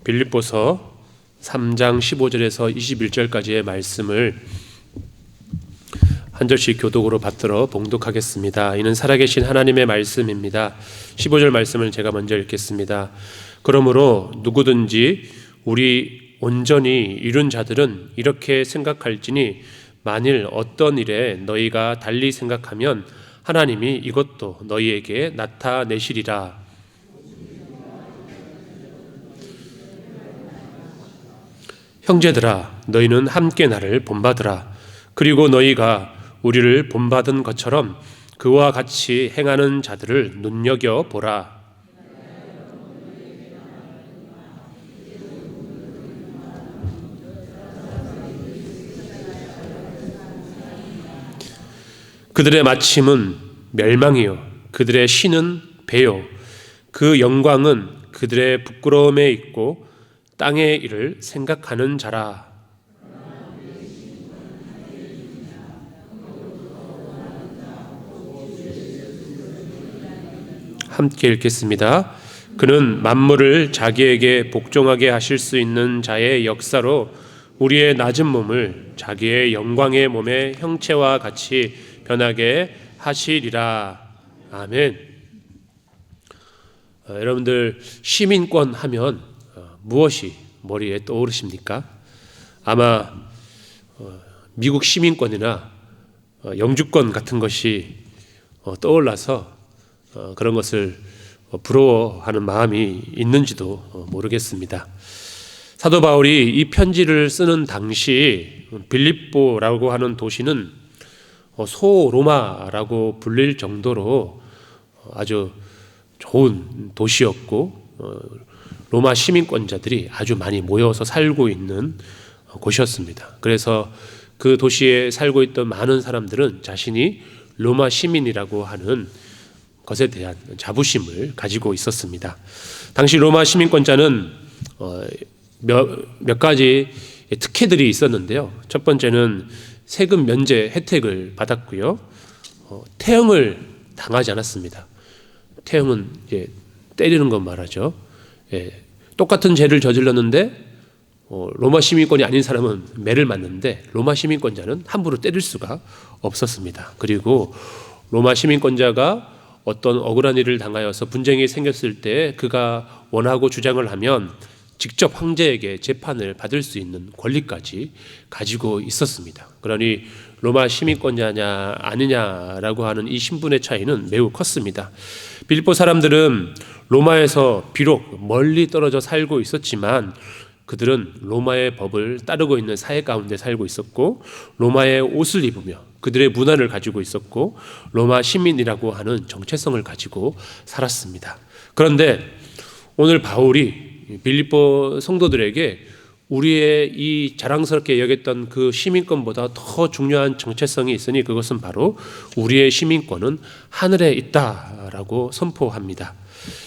빌립보서 3장 15절에서 21절까지의 말씀을 한 절씩 교독으로 받들어 봉독하겠습니다. 이는 살아계신 하나님의 말씀입니다. 15절 말씀을 제가 먼저 읽겠습니다. 그러므로 누구든지 우리 온전히 이룬 자들은 이렇게 생각할지니 만일 어떤 일에 너희가 달리 생각하면 하나님이 이것도 너희에게 나타내시리라. 형제들아, 너희는 함께 나를 본받으라. 그리고 너희가 우리를 본받은 것처럼 그와 같이 행하는 자들을 눈여겨보라. 그들의 마침은 멸망이요 그들의 신은 배요 그 영광은 그들의 부끄러움에 있고 땅의 일을 생각하는 자라. 함께 읽겠습니다. 그는 만물을 자기에게 복종하게 하실 수 있는 자의 역사로 우리의 낮은 몸을 자기의 영광의 몸의 형체와 같이 변하게 하시리라. 아멘. 여러분들 시민권 하면 무엇이 머리에 떠오르십니까? 아마 미국 시민권이나 영주권 같은 것이 떠올라서 그런 것을 부러워하는 마음이 있는지도 모르겠습니다. 사도 바울이 이 편지를 쓰는 당시 빌립보라고 하는 도시는 소로마라고 불릴 정도로 아주 좋은 도시였고 로마 시민권자들이 아주 많이 모여서 살고 있는 곳이었습니다. 그래서 그 도시에 살고 있던 많은 사람들은 자신이 로마 시민이라고 하는 것에 대한 자부심을 가지고 있었습니다. 당시 로마 시민권자는 몇 가지 특혜들이 있었는데요. 첫 번째는 세금 면제 혜택을 받았고요. 태형을 당하지 않았습니다. 태형은 때리는 것 말하죠. 똑같은 죄를 저질렀는데 로마 시민권이 아닌 사람은 매를 맞는데 로마 시민권자는 함부로 때릴 수가 없었습니다. 그리고 로마 시민권자가 어떤 억울한 일을 당하여서 분쟁이 생겼을 때 그가 원하고 주장을 하면 직접 황제에게 재판을 받을 수 있는 권리까지 가지고 있었습니다. 그러니 로마 시민권자냐 아니냐라고 하는 이 신분의 차이는 매우 컸습니다. 빌립보 사람들은 로마에서 비록 멀리 떨어져 살고 있었지만 그들은 로마의 법을 따르고 있는 사회 가운데 살고 있었고 로마의 옷을 입으며 그들의 문화를 가지고 있었고 로마 시민이라고 하는 정체성을 가지고 살았습니다. 그런데 오늘 바울이 빌립보 성도들에게 우리의 이 자랑스럽게 여겼던 그 시민권보다 더 중요한 정체성이 있으니 그것은 바로 우리의 시민권은 하늘에 있다라고 선포합니다.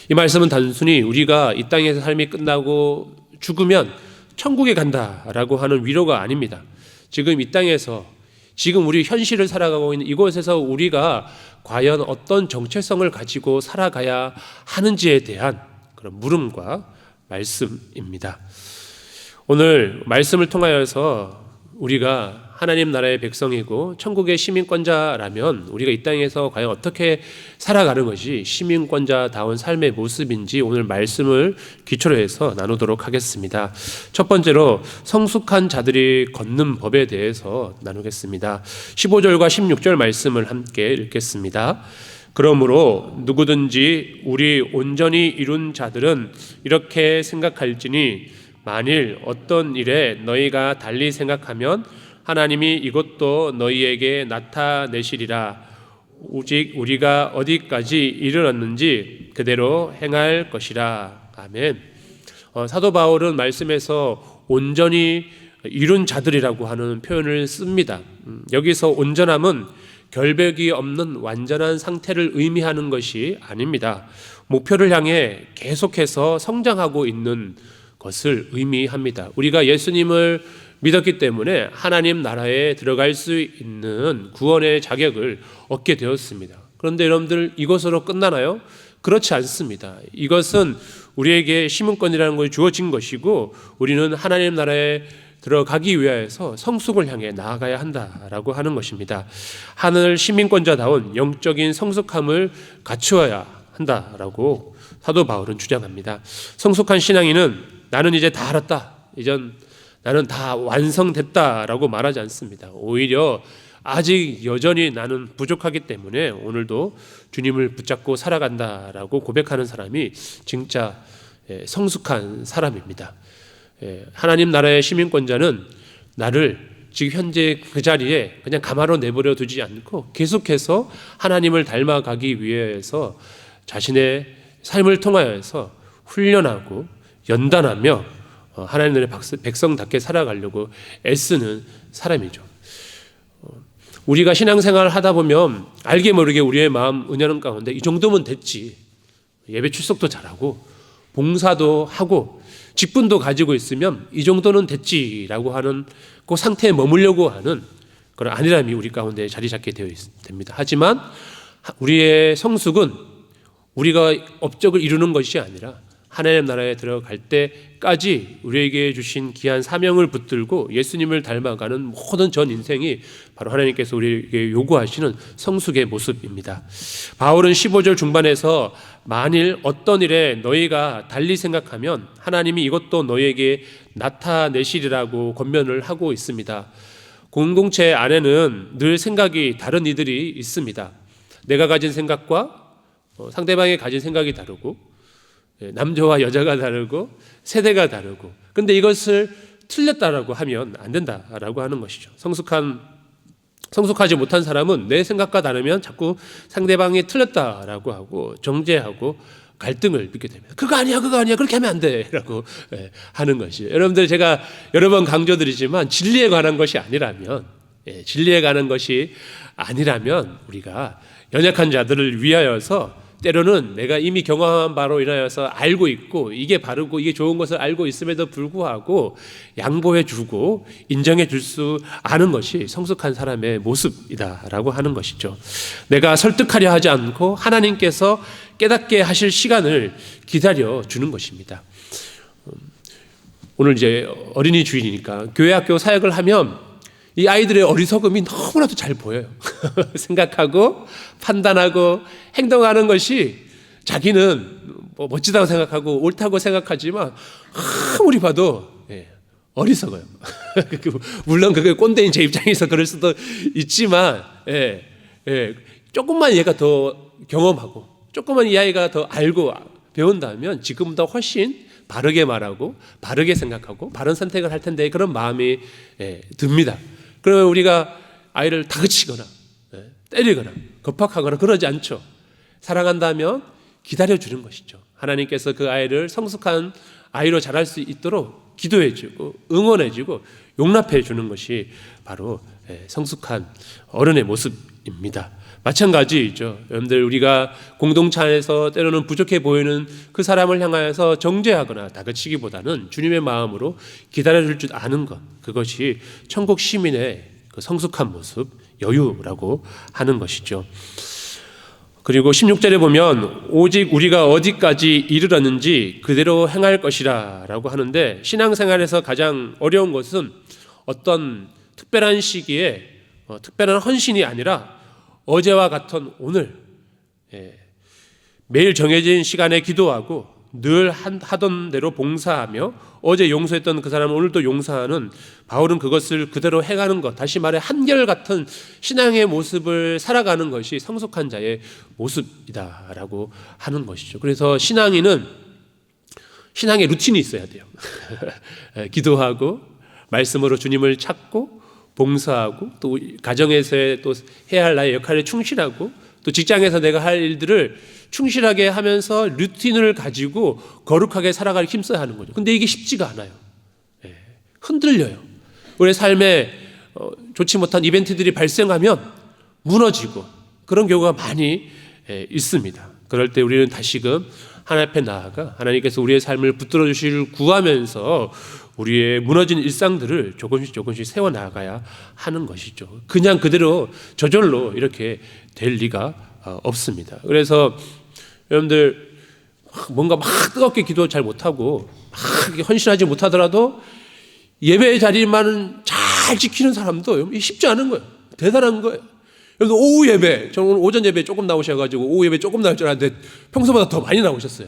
이 말씀은 단순히 우리가 이 땅에서 삶이 끝나고 죽으면 천국에 간다라고 하는 위로가 아닙니다. 지금 이 땅에서 지금 우리 현실을 살아가고 있는 이곳에서 우리가 과연 어떤 정체성을 가지고 살아가야 하는지에 대한 그런 물음과 말씀입니다. 오늘 말씀을 통하여서 우리가 하나님 나라의 백성이고 천국의 시민권자라면 우리가 이 땅에서 과연 어떻게 살아가는 것이 시민권자다운 삶의 모습인지 오늘 말씀을 기초로 해서 나누도록 하겠습니다. 첫 번째로 성숙한 자들이 걷는 법에 대해서 나누겠습니다. 15절과 16절 말씀을 함께 읽겠습니다. 그러므로 누구든지 우리 온전히 이룬 자들은 이렇게 생각할지니 만일 어떤 일에 너희가 달리 생각하면 하나님이 이것도 너희에게 나타내시리라. 오직 우리가 어디까지 이르렀는지 그대로 행할 것이라. 아멘. 사도 바울은 말씀에서 온전히 이룬 자들이라고 하는 표현을 씁니다. 여기서 온전함은 결백이 없는 완전한 상태를 의미하는 것이 아닙니다. 목표를 향해 계속해서 성장하고 있는 것을 의미합니다. 우리가 예수님을 믿었기 때문에 하나님 나라에 들어갈 수 있는 구원의 자격을 얻게 되었습니다. 그런데 여러분들 이것으로 끝나나요? 그렇지 않습니다. 이것은 우리에게 시민권이라는 것이 주어진 것이고 우리는 하나님 나라에 들어가기 위하여서 성숙을 향해 나아가야 한다라고 하는 것입니다. 하늘 시민권자다운 영적인 성숙함을 갖추어야 한다라고 사도 바울은 주장합니다. 성숙한 신앙인은 나는 이제 다 알았다, 이전 나는 다 완성됐다라고 말하지 않습니다. 오히려 아직 여전히 나는 부족하기 때문에 오늘도 주님을 붙잡고 살아간다라고 고백하는 사람이 진짜 성숙한 사람입니다. 하나님 나라의 시민권자는 나를 지금 현재 그 자리에 그냥 가만히 내버려 두지 않고 계속해서 하나님을 닮아가기 위해서 자신의 삶을 통하여서 훈련하고 연단하며 하나님의 백성답게 살아가려고 애쓰는 사람이죠. 우리가 신앙생활을 하다 보면 알게 모르게 우리의 마음 은연한 가운데 이 정도면 됐지, 예배 출석도 잘하고 봉사도 하고 직분도 가지고 있으면 이 정도는 됐지라고 하는 그 상태에 머물려고 하는 그런 안일함이 우리 가운데 자리 잡게 되어 됩니다. 하지만 우리의 성숙은 우리가 업적을 이루는 것이 아니라 하나님 나라에 들어갈 때까지 우리에게 주신 귀한 사명을 붙들고 예수님을 닮아가는 모든 전 인생이 바로 하나님께서 우리에게 요구하시는 성숙의 모습입니다. 바울은 15절 중반에서 만일 어떤 일에 너희가 달리 생각하면 하나님이 이것도 너희에게 나타내시리라고 권면을 하고 있습니다. 공동체 안에는 늘 생각이 다른 이들이 있습니다. 내가 가진 생각과 상대방이 가진 생각이 다르고 남자와 여자가 다르고 세대가 다르고, 근데 이것을 틀렸다라고 하면 안 된다라고 하는 것이죠. 성숙하지 못한 사람은 내 생각과 다르면 자꾸 상대방이 틀렸다라고 하고 정죄하고 갈등을 빚게 됩니다. 그거 아니야 그렇게 하면 안 돼 라고 하는 것이죠. 여러분들, 제가 여러 번 강조드리지만 진리에 관한 것이 아니라면 우리가 연약한 자들을 위하여서 때로는 내가 이미 경험한 바로 인하여서 알고 있고 이게 바르고 이게 좋은 것을 알고 있음에도 불구하고 양보해 주고 인정해 줄 수 아는 것이 성숙한 사람의 모습이다라고 하는 것이죠. 내가 설득하려 하지 않고 하나님께서 깨닫게 하실 시간을 기다려 주는 것입니다. 오늘 이제 어린이 주일이니까 교회 학교 사역을 하면 이 아이들의 어리석음이 너무나도 잘 보여요. 생각하고 판단하고 행동하는 것이 자기는 멋지다고 생각하고 옳다고 생각하지만 아무리 봐도 어리석어요. 물론 그게 꼰대인 제 입장에서 그럴 수도 있지만 조금만 얘가 더 경험하고 조금만 이 아이가 더 알고 배운다면 지금보다 훨씬 바르게 말하고 바르게 생각하고 바른 선택을 할 텐데 그런 마음이 듭니다. 그러면 우리가 아이를 다그치거나 때리거나 겁박하거나 그러지 않죠. 사랑한다면 기다려주는 것이죠. 하나님께서 그 아이를 성숙한 아이로 자랄 수 있도록 기도해주고 응원해주고 용납해주는 것이 바로 성숙한 어른의 모습입니다. 마찬가지죠. 여러분들, 우리가 공동체 안에서 때로는 부족해 보이는 그 사람을 향하여서 정죄하거나 다그치기보다는 주님의 마음으로 기다려줄 줄 아는 것, 그것이 천국 시민의 그 성숙한 모습, 여유라고 하는 것이죠. 그리고 16절에 보면 오직 우리가 어디까지 이르렀는지 그대로 행할 것이라 라고 하는데, 신앙생활에서 가장 어려운 것은 어떤 특별한 시기에 특별한 헌신이 아니라 어제와 같은 오늘 매일 정해진 시간에 기도하고 늘 하던 대로 봉사하며 어제 용서했던 그 사람은 오늘도 용서하는, 바울은 그것을 그대로 행하는 것, 다시 말해 한결같은 신앙의 모습을 살아가는 것이 성숙한 자의 모습이다라고 하는 것이죠. 그래서 신앙인은 신앙의 루틴이 있어야 돼요. 기도하고 말씀으로 주님을 찾고 봉사하고 또 가정에서의 또 해야 할 나의 역할에 충실하고 또 직장에서 내가 할 일들을 충실하게 하면서 루틴을 가지고 거룩하게 살아갈 힘써야 하는 거죠. 근데 이게 쉽지가 않아요. 흔들려요. 우리 삶에 좋지 못한 이벤트들이 발생하면 무너지고 그런 경우가 많이 있습니다. 그럴 때 우리는 다시금 하나님 앞에 나아가 하나님께서 우리의 삶을 붙들어 주시기를 구하면서 우리의 무너진 일상들을 조금씩 세워나가야 하는 것이죠. 그냥 그대로 저절로 이렇게 될 리가 없습니다. 그래서 여러분들, 뭔가 막 뜨겁게 기도 잘 못하고 막 헌신하지 못하더라도 예배 자리만은 잘 지키는 사람도 쉽지 않은 거예요. 대단한 거예요. 그래서 오후 예배, 저는 오늘 오전 예배 조금 나오셔가지고 오후 예배 조금 나올 줄 알았는데 평소보다 더 많이 나오셨어요.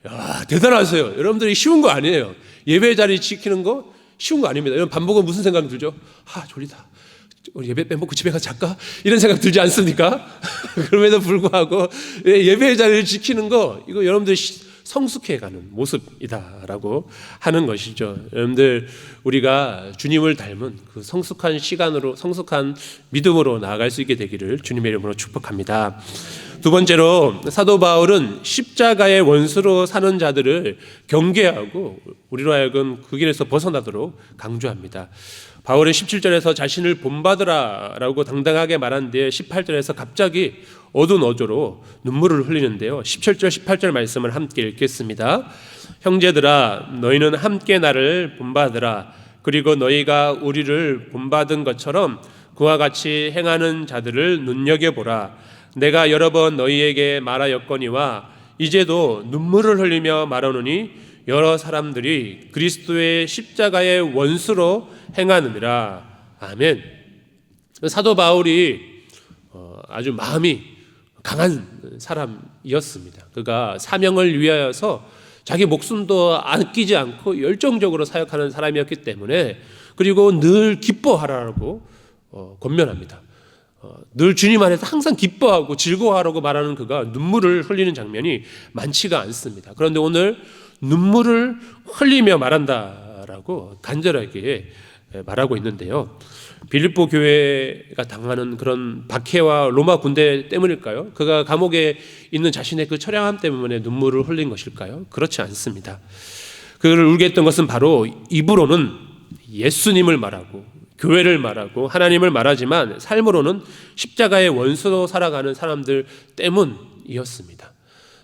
야, 대단하세요. 여러분들이 쉬운 거 아니에요. 예배 자리 지키는 거 쉬운 거 아닙니다. 여러분 밥 먹으면 무슨 생각 들죠? 졸리다. 우리 예배 빼먹고 집에 가서 잘까? 이런 생각 들지 않습니까? 그럼에도 불구하고 예배 자리를 지키는 거 이거 여러분들이 성숙해가는 모습이다라고 하는 것이죠. 여러분들 우리가 주님을 닮은 그 성숙한 시간으로 성숙한 믿음으로 나아갈 수 있게 되기를 주님의 이름으로 축복합니다. 두 번째로 사도 바울은 십자가의 원수로 사는 자들을 경계하고 우리로 하여금 그 길에서 벗어나도록 강조합니다. 바울은 17절에서 자신을 본받으라라고 당당하게 말한 뒤에 18절에서 갑자기 어두운 어조로 눈물을 흘리는데요. 17절 18절 말씀을 함께 읽겠습니다. 형제들아 너희는 함께 나를 본받으라. 그리고 너희가 우리를 본받은 것처럼 그와 같이 행하는 자들을 눈여겨보라. 내가 여러 번 너희에게 말하였거니와 이제도 눈물을 흘리며 말하노니 여러 사람들이 그리스도의 십자가의 원수로 행하느니라. 아멘. 사도 바울이 아주 마음이 강한 사람이었습니다. 그가 사명을 위하여서 자기 목숨도 아끼지 않고 열정적으로 사역하는 사람이었기 때문에 그리고 늘 기뻐하라고 권면합니다. 늘 주님 안에서 항상 기뻐하고 즐거워하라고 말하는 그가 눈물을 흘리는 장면이 많지가 않습니다. 그런데 오늘 눈물을 흘리며 말한다라고 간절하게 말하고 있는데요. 빌립보 교회가 당하는 그런 박해와 로마 군대 때문일까요? 그가 감옥에 있는 자신의 그 처량함 때문에 눈물을 흘린 것일까요? 그렇지 않습니다. 그를 울게 했던 것은 바로 입으로는 예수님을 말하고 교회를 말하고 하나님을 말하지만 삶으로는 십자가의 원수로 살아가는 사람들 때문이었습니다.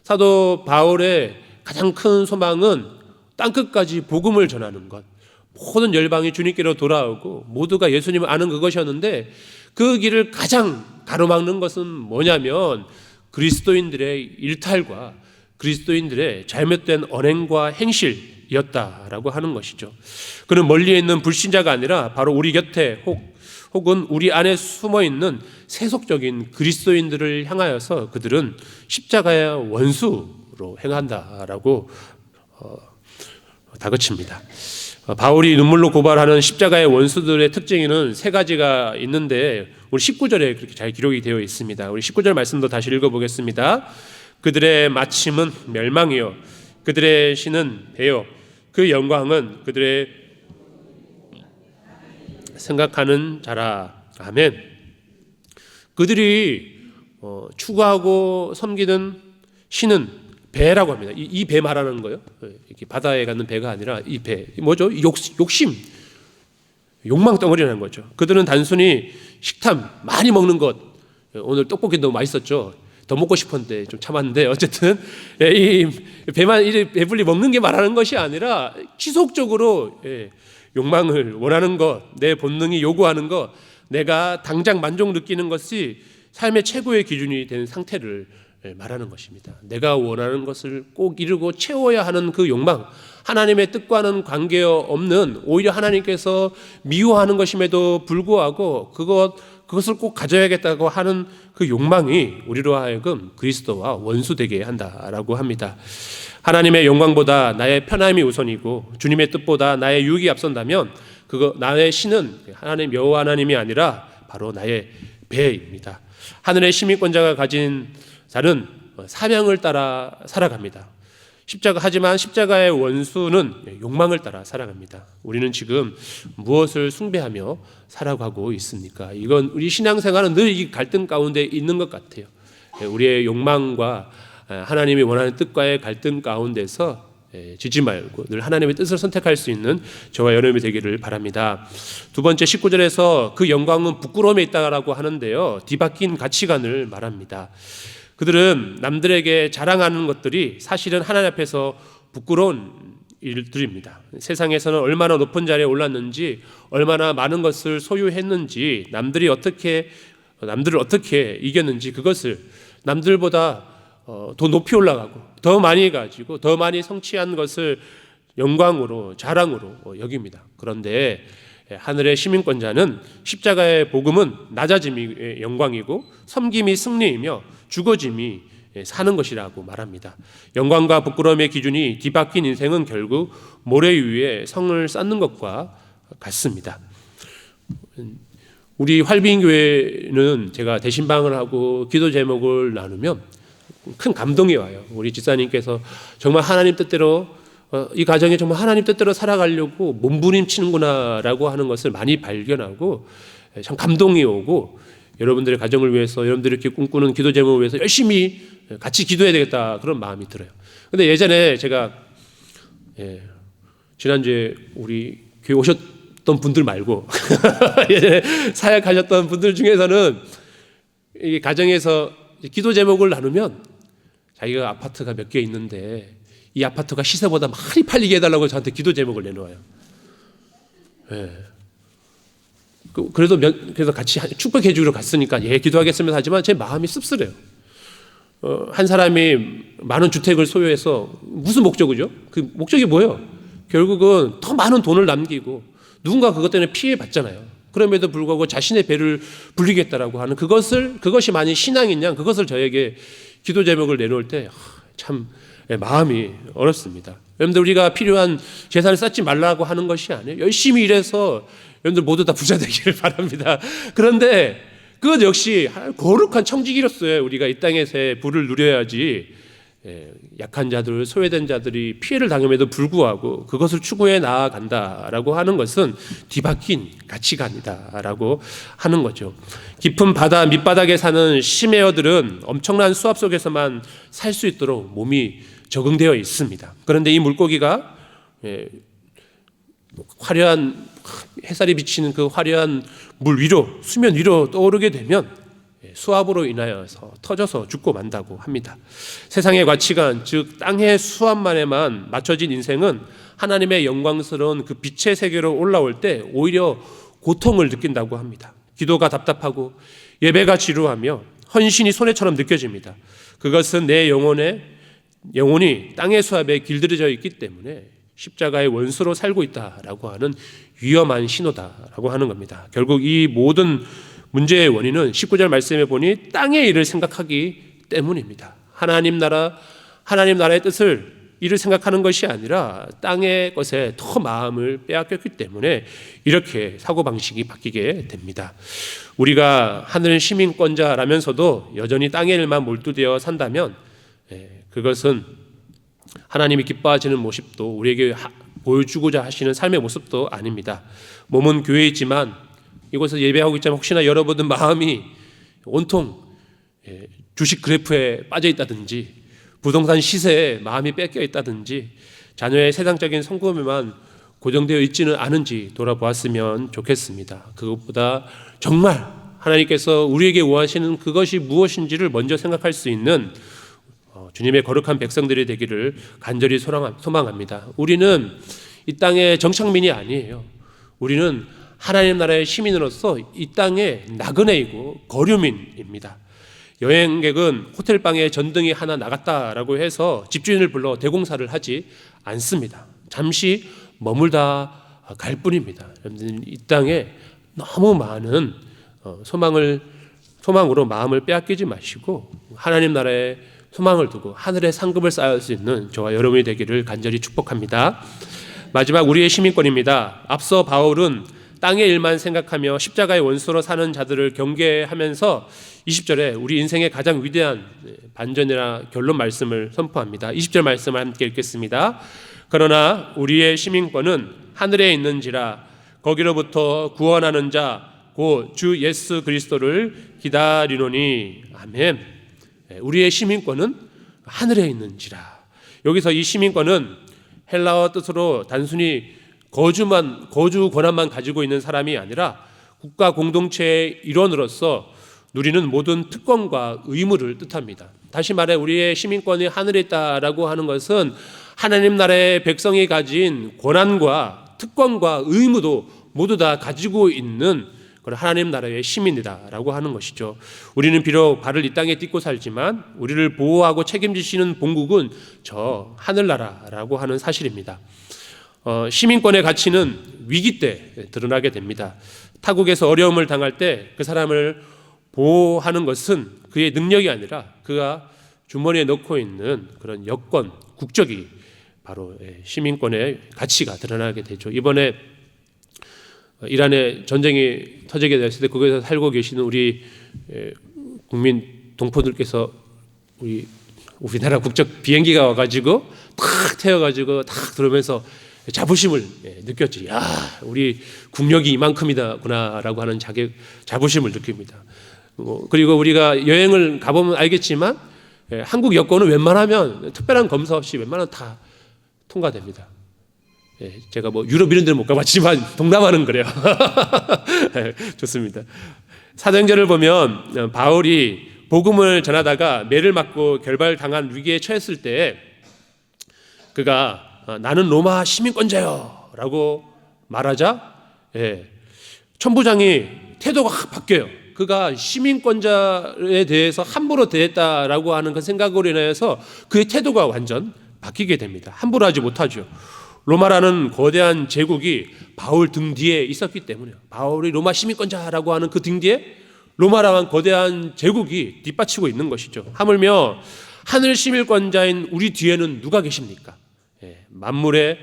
사도 바울의 가장 큰 소망은 땅끝까지 복음을 전하는 것, 모든 열방이 주님께로 돌아오고 모두가 예수님을 아는 그것이었는데 그 길을 가장 가로막는 것은 뭐냐면 그리스도인들의 일탈과 그리스도인들의 잘못된 언행과 행실이었다라고 하는 것이죠. 그는 멀리에 있는 불신자가 아니라 바로 우리 곁에 혹은 우리 안에 숨어있는 세속적인 그리스도인들을 향하여서 그들은 십자가의 원수로 행한다라고 다그칩니다. 바울이 눈물로 고발하는 십자가의 원수들의 특징에는 세 가지가 있는데 우리 19절에 그렇게 잘 기록이 되어 있습니다. 우리 19절 말씀도 다시 읽어보겠습니다. 그들의 마침은 멸망이요 그들의 신은 배요 그 영광은 그들의 생각하는 자라. 아멘. 그들이 추구하고 섬기는 신은 배라고 합니다. 이 배 말하는 거예요. 이렇게 바다에 가는 배가 아니라 이 배. 뭐죠? 욕심, 욕망 덩어리라는 거죠. 그들은 단순히 식탐, 많이 먹는 것. 오늘 떡볶이 너무 맛있었죠. 더 먹고 싶었는데 좀 참았는데 어쨌든 이 배만 배불리 먹는 게 말하는 것이 아니라 지속적으로 욕망을 원하는 것, 내 본능이 요구하는 것, 내가 당장 만족 느끼는 것이 삶의 최고의 기준이 된 상태를 말하는 것입니다. 내가 원하는 것을 꼭 이루고 채워야 하는 그 욕망, 하나님의 뜻과는 관계없는 오히려 하나님께서 미워하는 것임에도 불구하고 그것을 꼭 가져야겠다고 하는 그 욕망이 우리로 하여금 그리스도와 원수되게 한다라고 합니다. 하나님의 영광보다 나의 편함이 우선이고 주님의 뜻보다 나의 유익이 앞선다면 나의 신은 하나님 여호와 하나님이 아니라 바로 나의 배입니다. 하늘의 시민권자가 가진 자는 사명을 따라 살아갑니다. 하지만 십자가의 원수는 욕망을 따라 살아갑니다. 우리는 지금 무엇을 숭배하며 살아가고 있습니까? 이건 우리 신앙생활은 늘 이 갈등 가운데 있는 것 같아요. 우리의 욕망과 하나님이 원하는 뜻과의 갈등 가운데서 지지 말고 늘 하나님의 뜻을 선택할 수 있는 저와 여러분이 되기를 바랍니다. 두 번째 19절에서 그 영광은 부끄러움에 있다라고 하는데요. 뒤바뀐 가치관을 말합니다. 그들은 남들에게 자랑하는 것들이 사실은 하나님 앞에서 부끄러운 일들입니다. 세상에서는 얼마나 높은 자리에 올랐는지, 얼마나 많은 것을 소유했는지, 남들을 어떻게 이겼는지 그것을 남들보다 더 높이 올라가고 더 많이 가지고 더 많이 성취한 것을 영광으로 자랑으로 여깁니다. 그런데 하늘의 시민권자는 십자가의 복음은 낮아짐이 영광이고 섬김이 승리이며 죽어짐이 사는 것이라고 말합니다. 영광과 부끄러움의 기준이 뒤바뀐 인생은 결국 모래 위에 성을 쌓는 것과 같습니다. 우리 활빈교회는 제가 대신방을 하고 기도 제목을 나누면 큰 감동이 와요. 우리 집사님께서 정말 하나님 뜻대로 이 가정에 정말 하나님 뜻대로 살아가려고 몸부림치는구나라고 하는 것을 많이 발견하고 참 감동이 오고, 여러분들의 가정을 위해서, 여러분들이 이렇게 꿈꾸는 기도 제목을 위해서 열심히 같이 기도해야 되겠다, 그런 마음이 들어요. 근데 예전에 제가 지난주에 우리 교회 오셨던 분들 말고 예전에 사역하셨던 분들 중에서는 이 가정에서 기도 제목을 나누면 자기가 아파트가 몇 개 있는데 이 아파트가 시세보다 많이 팔리게 해달라고 저한테 기도 제목을 내놓아요. 그래서 같이 축복해 주기로 갔으니까 기도하겠습니다 하지만 제 마음이 씁쓸해요. 한 사람이 많은 주택을 소유해서 무슨 목적이죠? 그 목적이 뭐예요? 결국은 더 많은 돈을 남기고 누군가 그것 때문에 피해 받잖아요. 그럼에도 불구하고 자신의 배를 불리겠다라고 하는 그것이 만약 신앙인 양 그것을 저에게 기도 제목을 내놓을 때 참 마음이 어렵습니다. 여러분들, 우리가 필요한 재산을 쌓지 말라고 하는 것이 아니에요. 열심히 일해서 여러분들 모두 다 부자 되기를 바랍니다. 그런데 그것 역시 거룩한 청지기로서의 우리가 이 땅에서의 부를 누려야지, 약한 자들, 소외된 자들이 피해를 당함에도 불구하고 그것을 추구해 나아간다라고 하는 것은 뒤바뀐 가치관이다라고 하는 거죠. 깊은 바다 밑바닥에 사는 심해어들은 엄청난 수압 속에서만 살 수 있도록 몸이 적응되어 있습니다. 그런데 이 물고기가 화려한 햇살이 비치는 그 화려한 물 위로, 수면 위로 떠오르게 되면 수압으로 인하여서 터져서 죽고 만다고 합니다. 세상의 가치관, 즉 땅의 수압만에만 맞춰진 인생은 하나님의 영광스러운 그 빛의 세계로 올라올 때 오히려 고통을 느낀다고 합니다. 기도가 답답하고 예배가 지루하며 헌신이 손해처럼 느껴집니다. 그것은 내 영혼이 땅의 수압에 길들여져 있기 때문에 십자가의 원수로 살고 있다라고 하는 위험한 신호다라고 하는 겁니다. 결국 이 모든 문제의 원인은 19절 말씀에 보니 땅의 일을 생각하기 때문입니다. 하나님 나라의 일을 생각하는 것이 아니라 땅의 것에 더 마음을 빼앗겼기 때문에 이렇게 사고방식이 바뀌게 됩니다. 우리가 하늘 시민권자라면서도 여전히 땅의 일만 몰두되어 산다면 그것은 하나님이 기뻐하시는 모습도 우리에게 보여주고자 하시는 삶의 모습도 아닙니다. 몸은 교회에 있지만 이곳에서 예배하고 있지만 혹시나 여러분들 마음이 온통 주식 그래프에 빠져 있다든지 부동산 시세에 마음이 뺏겨 있다든지 자녀의 세상적인 성공에만 고정되어 있지는 않은지 돌아보았으면 좋겠습니다. 그것보다 정말 하나님께서 우리에게 원하시는 그것이 무엇인지를 먼저 생각할 수 있는 주님의 거룩한 백성들이 되기를 간절히 소망합니다. 우리는 이 땅의 정착민이 아니에요. 우리는 하나님 나라의 시민으로서 이 땅의 나그네이고 거류민입니다. 여행객은 호텔방에 전등이 하나 나갔다라고 해서 집주인을 불러 대공사를 하지 않습니다. 잠시 머물다 갈 뿐입니다. 이 땅에 너무 많은 소망으로 마음을 빼앗기지 마시고 하나님 나라의 소망을 두고 하늘의 상급을 쌓을 수 있는 저와 여러분이 되기를 간절히 축복합니다. 마지막 우리의 시민권입니다. 앞서 바울은 땅의 일만 생각하며 십자가의 원수로 사는 자들을 경계하면서 20절에 우리 인생의 가장 위대한 반전이나 결론 말씀을 선포합니다. 20절 말씀을 함께 읽겠습니다. 그러나 우리의 시민권은 하늘에 있는지라 거기로부터 구원하는 자 곧 주 예수 그리스도를 기다리노니. 아멘. 우리의 시민권은 하늘에 있는지라. 여기서 이 시민권은 헬라어 뜻으로 단순히 거주 권한만 가지고 있는 사람이 아니라 국가 공동체의 일원으로서 누리는 모든 특권과 의무를 뜻합니다. 다시 말해 우리의 시민권이 하늘에 있다라고 하는 것은 하나님 나라의 백성이 가진 권한과 특권과 의무도 모두 다 가지고 있는 그런 하나님 나라의 시민이다라고 하는 것이죠. 우리는 비록 발을 이 땅에 딛고 살지만 우리를 보호하고 책임지시는 본국은 저 하늘나라라고 하는 사실입니다. 시민권의 가치는 위기 때 드러나게 됩니다. 타국에서 어려움을 당할 때 그 사람을 보호하는 것은 그의 능력이 아니라 그가 주머니에 넣고 있는 그런 여권, 국적이 바로 시민권의 가치가 드러나게 되죠. 이번에 이란에 전쟁이 터지게 됐을 때 거기서 살고 계시는 우리 국민 동포들께서 우리나라 국적 비행기가 와가지고 탁 태워가지고 탁 들어오면서 자부심을 느꼈지. 야, 우리 국력이 이만큼이다구나라고 하는 자부심을 느낍니다. 그리고 우리가 여행을 가보면 알겠지만 한국 여권은 웬만하면 특별한 검사 없이 웬만하면 다 통과됩니다. 제가 뭐 유럽 이런 데는 못 가봤지만 동남아는 그래요. 좋습니다. 사도행전을 보면 바울이 복음을 전하다가 매를 맞고 결발당한 위기에 처했을 때 그가 나는 로마 시민권자요 라고 말하자 천부장이 태도가 확 바뀌어요. 그가 시민권자에 대해서 함부로 대했다라고 하는 그 생각으로 인해서 그의 태도가 완전 바뀌게 됩니다. 함부로 하지 못하죠. 로마라는 거대한 제국이 바울 등 뒤에 있었기 때문에 바울이 로마 시민권자라고 하는 그 등 뒤에 로마라는 거대한 제국이 뒷받치고 있는 것이죠. 하물며 하늘 시민권자인 우리 뒤에는 누가 계십니까? 만물을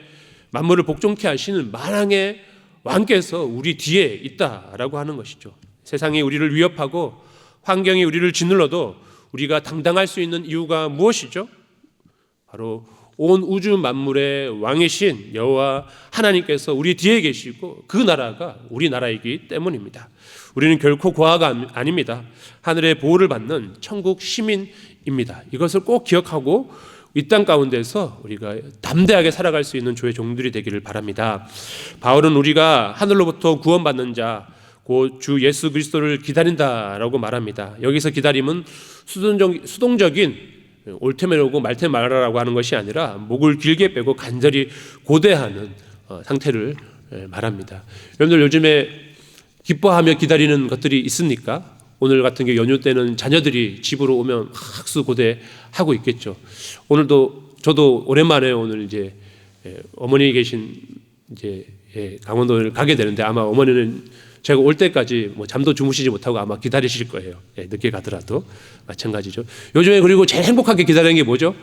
복종케 하시는 만왕의 왕께서 우리 뒤에 있다라고 하는 것이죠. 세상이 우리를 위협하고 환경이 우리를 짓눌러도 우리가 당당할 수 있는 이유가 무엇이죠? 바로 온 우주 만물의 왕이신 여호와 하나님께서 우리 뒤에 계시고 그 나라가 우리 나라이기 때문입니다. 우리는 결코 고아가 아닙니다. 하늘의 보호를 받는 천국 시민입니다. 이것을 꼭 기억하고 이 땅 가운데서 우리가 담대하게 살아갈 수 있는 주의 종들이 되기를 바랍니다. 바울은 우리가 하늘로부터 구원받는 자 곧 주 예수 그리스도를 기다린다라고 말합니다. 여기서 기다림은 수동적인 올 테면 오고 말 테면 말하라고 하는 것이 아니라 목을 길게 빼고 간절히 고대하는 상태를 말합니다. 여러분들 요즘에 기뻐하며 기다리는 것들이 있습니까? 오늘 같은 경우 연휴 때는 자녀들이 집으로 오면 학수 고대하고 있겠죠. 오늘도 저도 오랜만에 오늘 이제 어머니 계신 이제 강원도를 가게 되는데 아마 어머니는 제가 올 때까지 뭐 잠도 주무시지 못하고 아마 기다리실 거예요. 늦게 가더라도 마찬가지죠. 요즘에 그리고 제일 행복하게 기다리는 게 뭐죠?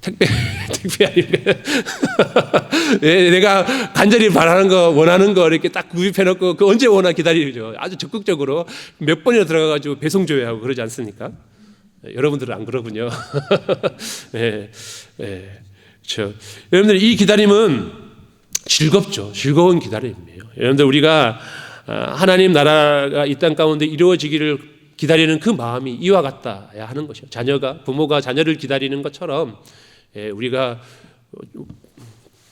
택배 아닙니까? 내가 간절히 바라는 거 원하는 거 이렇게 딱 구입해 놓고 그 언제 오나 기다리죠. 아주 적극적으로 몇 번이나 들어가가지고 배송 조회하고 그러지 않습니까? 여러분들은 안 그러군요. 그렇죠. 여러분들 이 기다림은 즐겁죠. 즐거운 기다림이에요. 여러분들 우리가 하나님 나라가 이 땅 가운데 이루어지기를 기다리는 그 마음이 이와 같다야 하는 것이요. 부모가 자녀를 기다리는 것처럼 우리가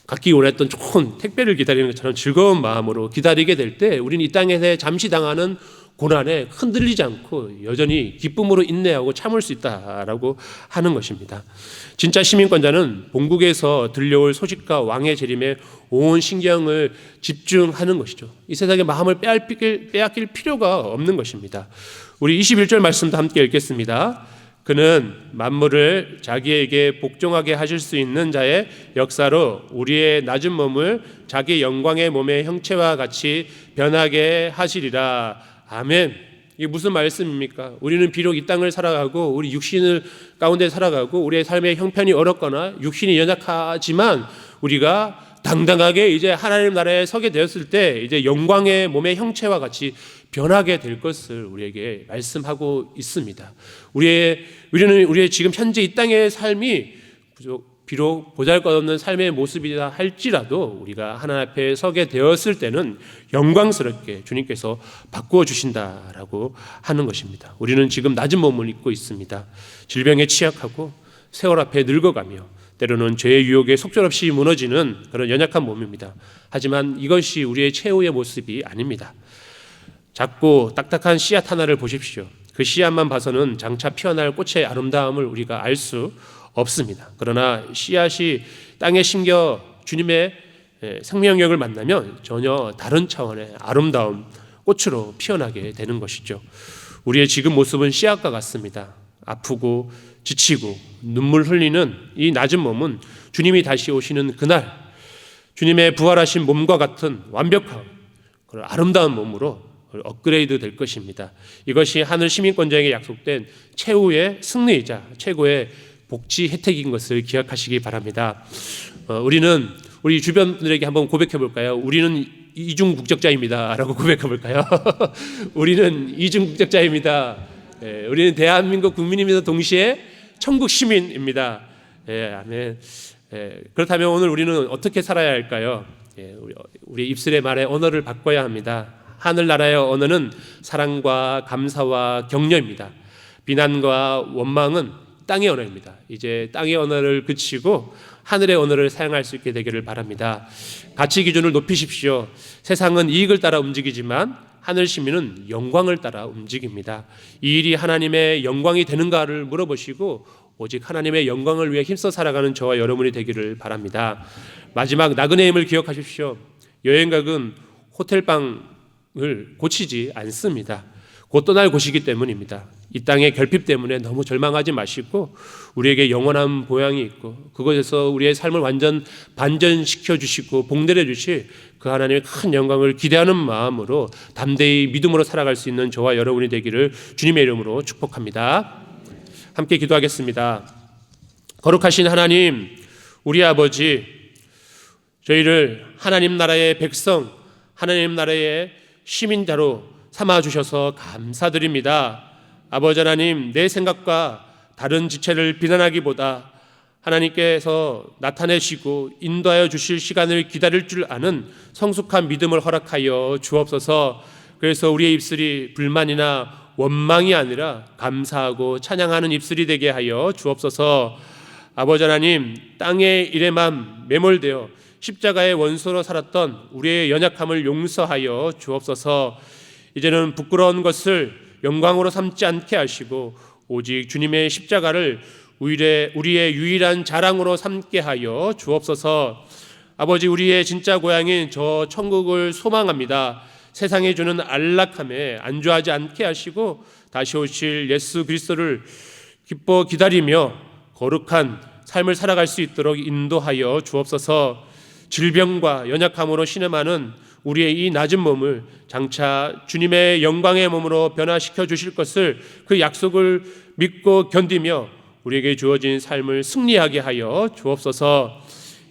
갖기 원했던 좋은 택배를 기다리는 것처럼 즐거운 마음으로 기다리게 될 때 우리는 이 땅에서 잠시 당하는 고난에 흔들리지 않고 여전히 기쁨으로 인내하고 참을 수 있다라고 하는 것입니다. 진짜 시민권자는 본국에서 들려올 소식과 왕의 재림에 온 신경을 집중하는 것이죠. 이 세상의 마음을 빼앗길 필요가 없는 것입니다. 우리 21절 말씀도 함께 읽겠습니다. 그는 만물을 자기에게 복종하게 하실 수 있는 자의 역사로 우리의 낮은 몸을 자기 영광의 몸의 형체와 같이 변하게 하시리라. 아멘. 이게 무슨 말씀입니까? 우리는 비록 이 땅을 살아가고 우리 육신을 가운데 살아가고 우리의 삶의 형편이 어렵거나 육신이 연약하지만 우리가 당당하게 이제 하나님 나라에 서게 되었을 때 이제 영광의 몸의 형체와 같이 변하게 될 것을 우리에게 말씀하고 있습니다. 우리는 우리의 지금 현재 이 땅의 삶이 비록 보잘것없는 삶의 모습이라 할지라도 우리가 하나님 앞에 서게 되었을 때는 영광스럽게 주님께서 바꾸어 주신다라고 하는 것입니다. 우리는 지금 낮은 몸을 입고 있습니다. 질병에 취약하고 세월 앞에 늙어가며 때로는 죄의 유혹에 속절없이 무너지는 그런 연약한 몸입니다. 하지만 이것이 우리의 최후의 모습이 아닙니다. 작고 딱딱한 씨앗 하나를 보십시오. 그 씨앗만 봐서는 장차 피어날 꽃의 아름다움을 우리가 알 수 없습니다. 그러나 씨앗이 땅에 심겨 주님의 생명력을 만나면 전혀 다른 차원의 아름다운 꽃으로 피어나게 되는 것이죠. 우리의 지금 모습은 씨앗과 같습니다. 아프고 지치고 눈물 흘리는 이 낮은 몸은 주님이 다시 오시는 그날 주님의 부활하신 몸과 같은 완벽한 그런 아름다운 몸으로 업그레이드 될 것입니다. 이것이 하늘 시민권자에게 약속된 최후의 승리이자 최고의 복지 혜택인 것을 기억하시기 바랍니다. 우리는 우리 주변 분들에게 한번 고백해 볼까요? 우리는 이중 국적자입니다 라고 고백해 볼까요? 우리는 이중 국적자입니다. 우리는 대한민국 국민입니다. 동시에 천국 시민입니다. 아멘. 그렇다면 오늘 우리는 어떻게 살아야 할까요? 우리 입술의 말의 언어를 바꿔야 합니다. 하늘나라의 언어는 사랑과 감사와 격려입니다. 비난과 원망은 땅의 언어입니다. 이제 땅의 언어를 그치고 하늘의 언어를 사용할 수 있게 되기를 바랍니다. 가치 기준을 높이십시오. 세상은 이익을 따라 움직이지만 하늘 시민은 영광을 따라 움직입니다. 이 일이 하나님의 영광이 되는가를 물어보시고 오직 하나님의 영광을 위해 힘써 살아가는 저와 여러분이 되기를 바랍니다. 마지막 나그네의 힘을 기억하십시오. 여행각은 호텔방을 고치지 않습니다. 곧 떠날 곳이기 때문입니다. 이 땅의 결핍 때문에 너무 절망하지 마시고 우리에게 영원한 보양이 있고 그곳에서 우리의 삶을 완전 반전시켜 주시고 복내려 주실 그 하나님의 큰 영광을 기대하는 마음으로 담대히 믿음으로 살아갈 수 있는 저와 여러분이 되기를 주님의 이름으로 축복합니다. 함께 기도하겠습니다. 거룩하신 하나님, 우리 아버지, 저희를 하나님 나라의 백성, 하나님 나라의 시민자로 삼아주셔서 감사드립니다. 아버지 하나님, 내 생각과 다른 지체를 비난하기보다 하나님께서 나타내시고 인도하여 주실 시간을 기다릴 줄 아는 성숙한 믿음을 허락하여 주옵소서. 그래서 우리의 입술이 불만이나 원망이 아니라 감사하고 찬양하는 입술이 되게 하여 주옵소서. 아버지 하나님, 땅의 일에만 매몰되어 십자가의 원수로 살았던 우리의 연약함을 용서하여 주옵소서. 이제는 부끄러운 것을 영광으로 삼지 않게 하시고 오직 주님의 십자가를 우리의 유일한 자랑으로 삼게 하여 주옵소서. 아버지, 우리의 진짜 고향인 저 천국을 소망합니다. 세상에 주는 안락함에 안주하지 않게 하시고 다시 오실 예수 그리스도를 기뻐 기다리며 거룩한 삶을 살아갈 수 있도록 인도하여 주옵소서. 질병과 연약함으로 신음하는 우리의 이 낮은 몸을 장차 주님의 영광의 몸으로 변화시켜 주실 것을 그 약속을 믿고 견디며 우리에게 주어진 삶을 승리하게 하여 주옵소서.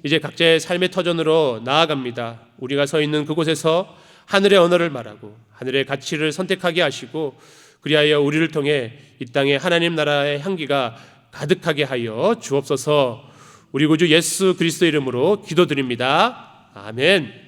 이제 각자의 삶의 터전으로 나아갑니다. 우리가 서 있는 그곳에서 하늘의 언어를 말하고 하늘의 가치를 선택하게 하시고 그리하여 우리를 통해 이 땅에 하나님 나라의 향기가 가득하게 하여 주옵소서. 우리 구주 예수 그리스도 이름으로 기도드립니다. 아멘.